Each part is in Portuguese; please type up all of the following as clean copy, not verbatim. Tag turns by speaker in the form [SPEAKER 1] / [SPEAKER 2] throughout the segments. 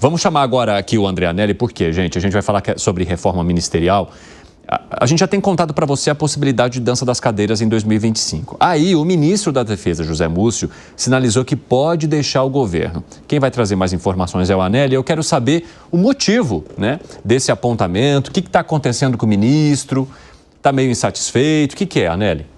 [SPEAKER 1] Vamos chamar agora aqui o André Anelli, porque, gente, a gente vai falar sobre reforma ministerial. A gente já tem contado para você a possibilidade de dança das cadeiras em 2025. Aí, o ministro da Defesa, José Múcio, sinalizou que pode deixar o governo. Quem vai trazer mais informações é o Anelli. Eu quero saber o motivo, né, desse apontamento. O que está acontecendo com o ministro? Está meio insatisfeito? O que é, Anelli?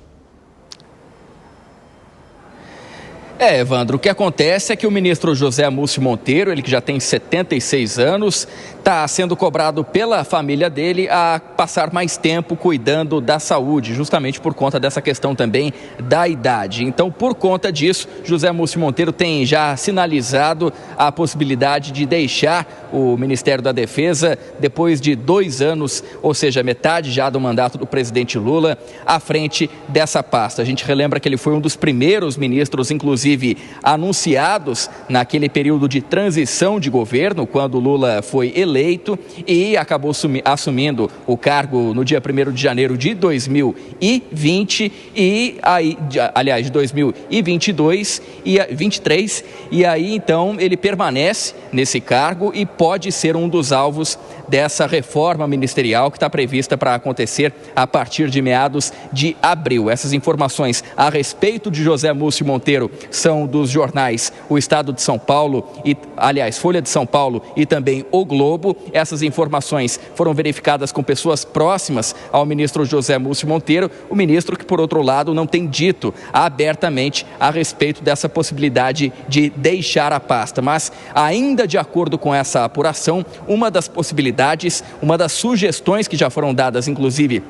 [SPEAKER 2] Evandro, o que acontece é que o ministro José Múcio Monteiro, ele que já tem 76 anos, está sendo cobrado pela família dele a passar mais tempo cuidando da saúde, justamente por conta dessa questão também da idade. Então, por conta disso, José Múcio Monteiro tem já sinalizado a possibilidade de deixar o Ministério da Defesa depois de 2 anos, ou seja, metade já do mandato do presidente Lula, à frente dessa pasta. A gente relembra que ele foi um dos primeiros ministros, inclusive, anunciados naquele período de transição de governo, quando Lula foi eleito, e acabou assumindo o cargo no dia 1º de janeiro de 2020 e aí, aliás, de 2022 e 23, e aí então ele permanece nesse cargo e pode ser um dos alvos dessa reforma ministerial que está prevista para acontecer a partir de meados de abril. Essas informações a respeito de José Múcio Monteiro são dos jornais O Estado de São Paulo, Folha de São Paulo e também O Globo. Essas informações foram verificadas com pessoas próximas ao ministro José Múcio Monteiro, o ministro que, por outro lado, não tem dito abertamente a respeito dessa possibilidade de deixar a pasta. Mas, ainda de acordo com essa apuração, uma das possibilidades, uma das sugestões que já foram dadas, inclusive,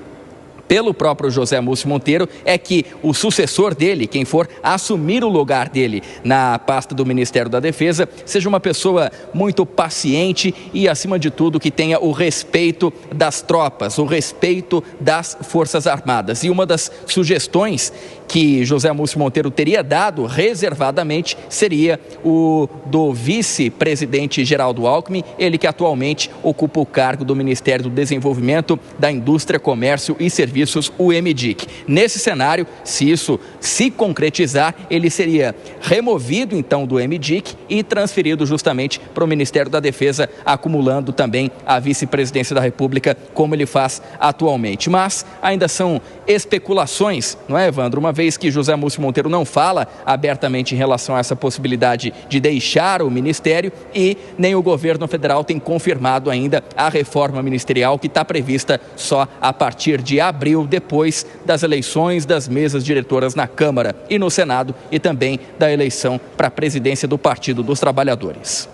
[SPEAKER 2] pelo próprio José Múcio Monteiro, é que o sucessor dele, quem for assumir o lugar dele na pasta do Ministério da Defesa, seja uma pessoa muito paciente e, acima de tudo, que tenha o respeito das tropas, o respeito das Forças Armadas. E uma das sugestões que José Múcio Monteiro teria dado reservadamente seria o do vice-presidente Geraldo Alckmin, ele que atualmente ocupa o cargo do Ministério do Desenvolvimento, da Indústria, Comércio e Serviços, o MDIC. Nesse cenário, se isso se concretizar, ele seria removido então do MDIC e transferido justamente para o Ministério da Defesa, acumulando também a vice-presidência da República, como ele faz atualmente. Mas ainda são especulações, não é, Evandro? Uma vez que José Múcio Monteiro não fala abertamente em relação a essa possibilidade de deixar o ministério, e nem o governo federal tem confirmado ainda a reforma ministerial, que está prevista só a partir de abril, depois das eleições das mesas diretoras na Câmara e no Senado, e também da eleição para a presidência do Partido dos Trabalhadores.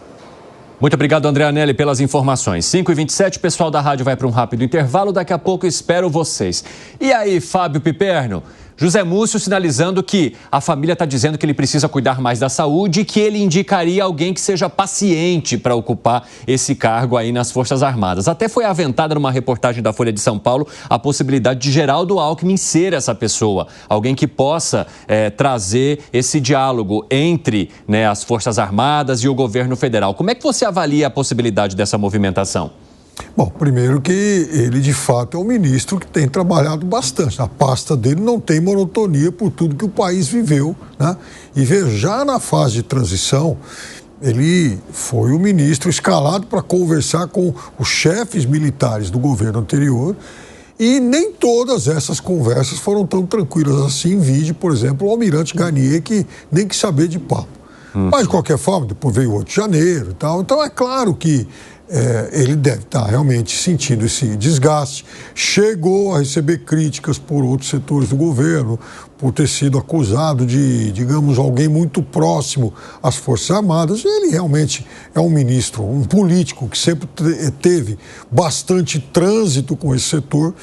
[SPEAKER 1] Muito obrigado, André Anelli, pelas informações. 5h27, o pessoal da rádio vai para um rápido intervalo. Daqui a pouco espero vocês. E aí, Fábio Piperno? José Múcio sinalizando que a família está dizendo que ele precisa cuidar mais da saúde e que ele indicaria alguém que seja paciente para ocupar esse cargo aí nas Forças Armadas. Até foi aventada numa reportagem da Folha de São Paulo a possibilidade de Geraldo Alckmin ser essa pessoa. Alguém que possa trazer esse diálogo entre, né, as Forças Armadas e o governo federal. Como é que você avalia a possibilidade dessa movimentação?
[SPEAKER 3] Bom, primeiro que ele, de fato, é um ministro que tem trabalhado bastante. A pasta dele não tem monotonia por tudo que o país viveu, né? E veja, já na fase de transição, ele foi o ministro escalado para conversar com os chefes militares do governo anterior, e nem todas essas conversas foram tão tranquilas assim. Vide, por exemplo, o almirante Garnier, que nem quis saber de papo. Mas, de qualquer forma, depois veio o 8 de janeiro e tal. Então, é claro que ele deve estar realmente sentindo esse desgaste. Chegou a receber críticas por outros setores do governo, por ter sido acusado de, digamos, alguém muito próximo às Forças Armadas. Ele realmente é um ministro, um político que sempre teve bastante trânsito com esse setor.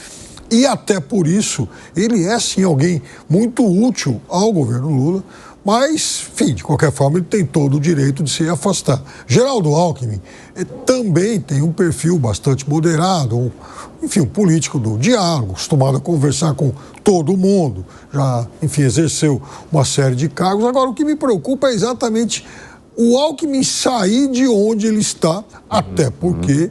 [SPEAKER 3] E até por isso, ele é, sim, alguém muito útil ao governo Lula. Mas, enfim, de qualquer forma, ele tem todo o direito de se afastar. Geraldo Alckmin também tem um perfil bastante moderado, um político do diálogo, acostumado a conversar com todo mundo, já, enfim, exerceu uma série de cargos. Agora, o que me preocupa é exatamente o Alckmin sair de onde ele está, até porque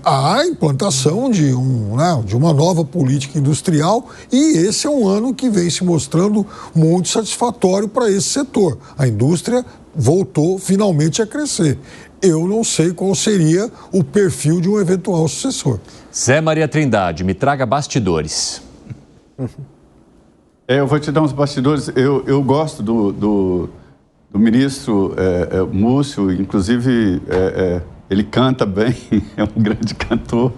[SPEAKER 3] há a implantação de uma nova política industrial, e esse é um ano que vem se mostrando muito satisfatório para esse setor. A indústria voltou finalmente a crescer. eu não sei qual seria o perfil de um eventual sucessor.
[SPEAKER 1] Zé Maria Trindade, me traga bastidores.
[SPEAKER 4] Eu vou te dar uns bastidores. Eu gosto do ministro Múcio, inclusive ele canta bem, é um grande cantor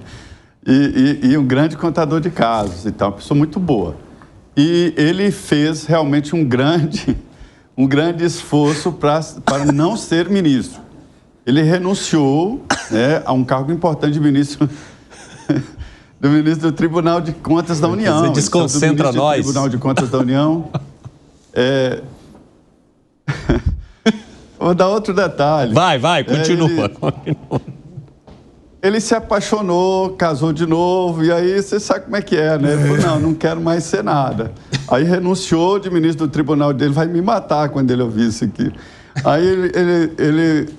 [SPEAKER 4] e um grande contador de casos e tal, uma pessoa muito boa. E ele fez realmente um grande esforço para não ser ministro. Ele renunciou, né, a um cargo importante de ministro do Tribunal de Contas da União.
[SPEAKER 1] Você desconcentra nós.
[SPEAKER 4] Do Tribunal de Contas da União. Vou dar outro detalhe.
[SPEAKER 1] Vai, continua.
[SPEAKER 4] Ele se apaixonou, casou de novo, e aí você sabe como é que é, né? Ele falou, não quero mais ser nada. Aí renunciou de ministro do tribunal dele, vai me matar quando ele ouvir isso aqui. Aí ele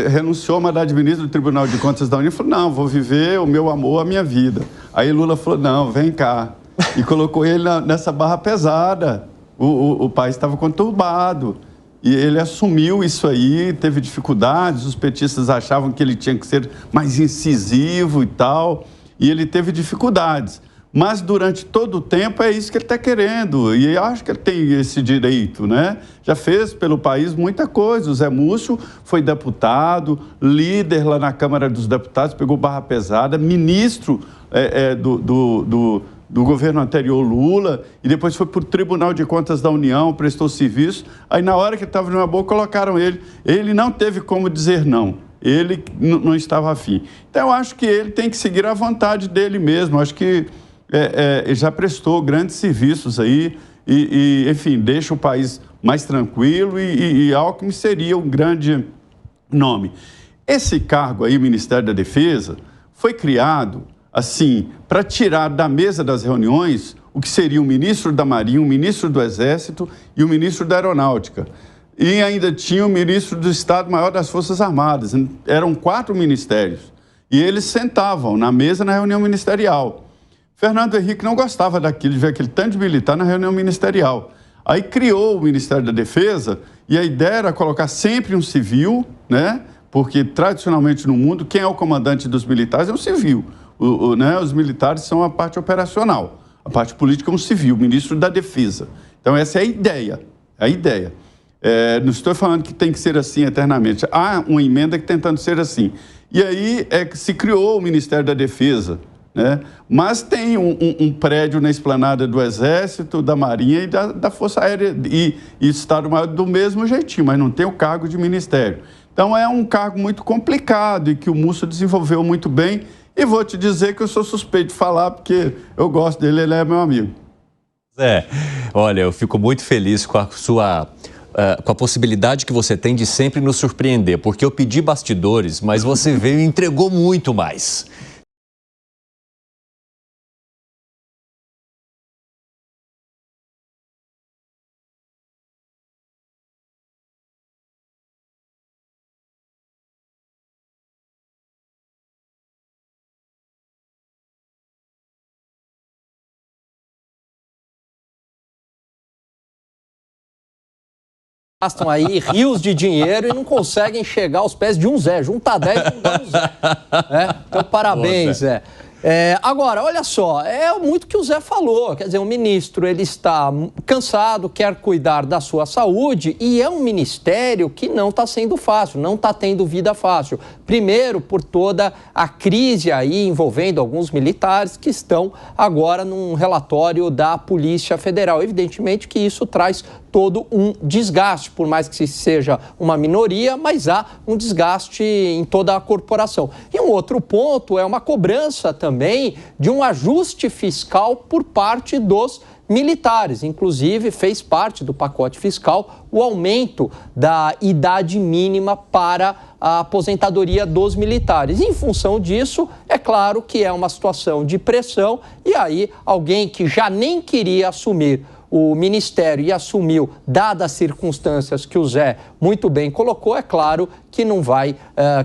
[SPEAKER 4] renunciou a mandar de ministro do Tribunal de Contas da União e falou, não, vou viver o meu amor, a minha vida. Aí Lula falou, não, vem cá. E colocou ele nessa barra pesada. O país estava conturbado. E ele assumiu isso aí, teve dificuldades, os petistas achavam que ele tinha que ser mais incisivo e tal, e ele teve dificuldades. Mas durante todo o tempo é isso que ele está querendo, e eu acho que ele tem esse direito, né? Já fez pelo país muita coisa. O Zé Múcio foi deputado, líder lá na Câmara dos Deputados, pegou barra pesada, ministro do governo anterior Lula, e depois foi para o Tribunal de Contas da União, prestou serviço. Aí na hora que ele estava numa boa, colocaram ele. Ele não teve como dizer não. Ele não estava afim. Então eu acho que ele tem que seguir a vontade dele mesmo. Eu acho que ele já prestou grandes serviços aí e, enfim, deixa o país mais tranquilo e Alckmin seria um grande nome. Esse cargo aí, Ministério da Defesa, foi criado assim, para tirar da mesa das reuniões o que seria o ministro da Marinha, o ministro do Exército e o ministro da Aeronáutica. E ainda tinha o ministro do Estado-Maior das Forças Armadas. Eram 4 ministérios. E eles sentavam na mesa na reunião ministerial. Fernando Henrique não gostava daquilo, de ver aquele tanto de militar na reunião ministerial. Aí criou o Ministério da Defesa e a ideia era colocar sempre um civil, né? Porque tradicionalmente no mundo, quem é o comandante dos militares é um civil. Os militares são a parte operacional, a parte política é um civil, o ministro da Defesa. Então essa é a ideia. Não estou falando que tem que ser assim eternamente. Há uma emenda que tentando ser assim. E aí que se criou o Ministério da Defesa, né? Mas tem um prédio na esplanada do Exército, da Marinha e da Força Aérea e Estado-Maior do mesmo jeitinho, mas não tem o cargo de ministério. Então é um cargo muito complicado e que o Múcio desenvolveu muito bem. E vou te dizer que eu sou suspeito de falar, porque eu gosto dele, ele é meu amigo.
[SPEAKER 1] Zé, olha, eu fico muito feliz com a possibilidade que você tem de sempre nos surpreender, porque eu pedi bastidores, mas você veio e entregou muito mais.
[SPEAKER 5] Gastam aí rios de dinheiro e não conseguem chegar aos pés de um Zé. Junta 10 e não dá um Zé. Então, parabéns, Zé. Agora, olha só, é muito que o Zé falou. Quer dizer, o ministro, ele está cansado, quer cuidar da sua saúde e é um ministério que não está sendo fácil, não está tendo vida fácil. Primeiro, por toda a crise aí envolvendo alguns militares que estão agora num relatório da Polícia Federal. Evidentemente que isso traz todo um desgaste, por mais que seja uma minoria, mas há um desgaste em toda a corporação. E um outro ponto é uma cobrança também de um ajuste fiscal por parte dos militares. Inclusive, fez parte do pacote fiscal o aumento da idade mínima para a aposentadoria dos militares. Em função disso, é claro que é uma situação de pressão e aí alguém que já nem queria assumir o Ministério e assumiu, dadas as circunstâncias que o Zé muito bem colocou, é claro que não vai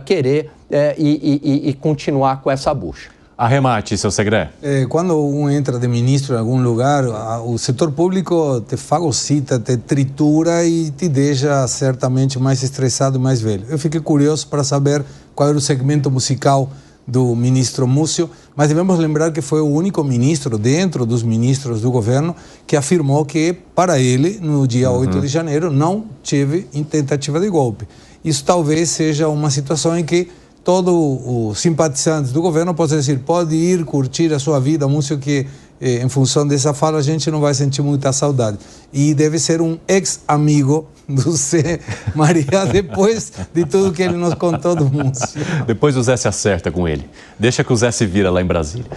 [SPEAKER 5] querer e continuar com essa bucha.
[SPEAKER 1] Arremate, seu Segré.
[SPEAKER 6] Quando um entra de ministro em algum lugar, o setor público te fagocita, te tritura e te deixa certamente mais estressado e mais velho. Eu fiquei curioso para saber qual era o segmento musical do ministro Múcio, mas devemos lembrar que foi o único ministro, dentro dos ministros do governo, que afirmou que, para ele, no dia 8 de janeiro, não teve tentativa de golpe. Isso talvez seja uma situação em que todos os simpatizantes do governo possam dizer, pode ir curtir a sua vida, Múcio, que em função dessa fala a gente não vai sentir muita saudade. E deve ser um ex-amigo do Zé Maria, depois de tudo que ele nos contou do Múcio.
[SPEAKER 1] Depois o Zé se acerta com ele. Deixa que o Zé se vira lá em Brasília.